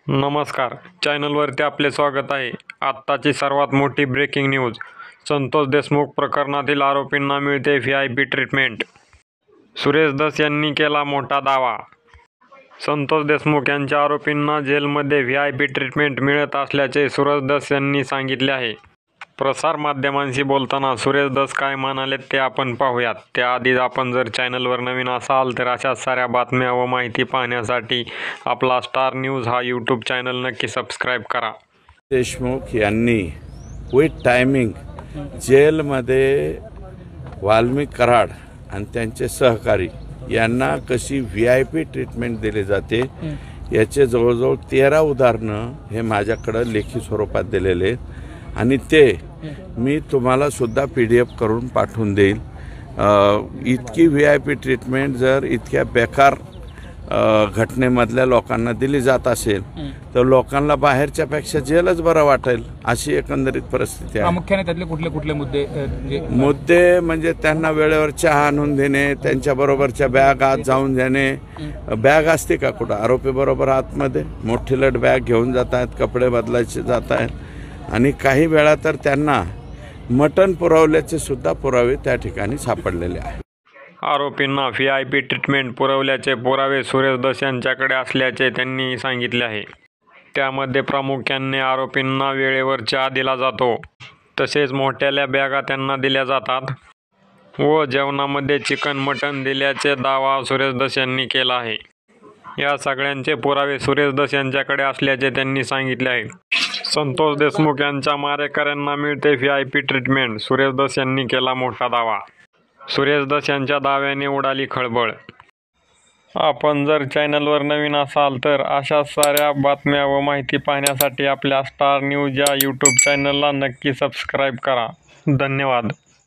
नमस्कार, चॅनलवरती आपले स्वागत आहे. आत्ताची सर्वात मोठी ब्रेकिंग न्यूज. संतोष देशमुख प्रकरणातील आरोपींना मिळते VIP ट्रीटमेंट. सुरेश धस यांनी केला मोठा दावा. संतोष देशमुख यांच्या आरोपींना जेलमध्ये VIP ट्रीटमेंट मिळत असल्याचे सुरेश धस यांनी सांगितले आहे. प्रसारमाध्यमांशी बोलताना सुरेश धस काय म्हणाले ते आपण पाहूयात. त्याआधी आपण जर चॅनलवर नवीन असाल तर अशा साऱ्या बातम्या व माहिती पाहण्यासाठी आपला स्टार न्यूज हा यूट्यूब चॅनल नक्की सबस्क्राईब करा. देशमुख यांनी विथ टायमिंग जेलमध्ये वाल्मिक कराड आणि त्यांचे सहकारी यांना कशी VIP ट्रीटमेंट दिली जाते याचे जवळजवळ 13 उदाहरणं हे माझ्याकडं लेखी स्वरूपात दिलेले आहेत आणि ते मी तुम्हाला सुद्धा PDF करून पाठवून देईल. इतकी VIP ट्रीटमेंट जर इतक्या बेकार घटनेमधल्या लोकांना दिली जात असेल तर लोकांना बाहेरच्यापेक्षा जेलच बरं वाटेल अशी एकंदरीत परिस्थिती आहे. प्रामुख्याने त्यातले कुठले मुद्दे म्हणजे त्यांना वेळेवर चहा आणून देणे, त्यांच्याबरोबरच्या बॅग आत जाऊन देणे. बॅग असते का कुठं? आरोपी बरोबर आतमध्ये मोठी लट बॅग घेऊन जात आहेत, कपडे बदलायचे जात आहेत आणि काही वेळा तर त्यांना मटण पुरवल्याचे सुद्धा पुरावे त्या ठिकाणी सापडलेले आहेत. आरोपींना VIP ट्रीटमेंट पुरवल्याचे पुरावे सुरेश धस यांच्याकडे असल्याचे त्यांनी सांगितले आहे. त्यामध्ये प्रामुख्याने आरोपींना वेळेवर चहा दिला जातो, तसेच मोठ्याल्या बॅगा त्यांना दिल्या जातात व जेवणामध्ये चिकन मटण दिल्याचे दावा सुरेश धस यांनी केला आहे. या सगळ्यांचे पुरावे सुरेश धस यांच्याकडे असल्याचे त्यांनी सांगितले आहे. संतोष देशमुख यांच्या मारेकऱ्यांना मिळते VIP ट्रीटमेंट. सुरेश धस यांनी केला मोठा दावा. सुरेश धस यांच्या दाव्याने उडाली खळबळ. आपण जर चॅनलवर नवीन असाल तर अशा साऱ्या बातम्या व माहिती पाहण्यासाठी आपल्या स्टार न्यूज या यूट्यूब चॅनलला नक्की सबस्क्राईब करा. धन्यवाद.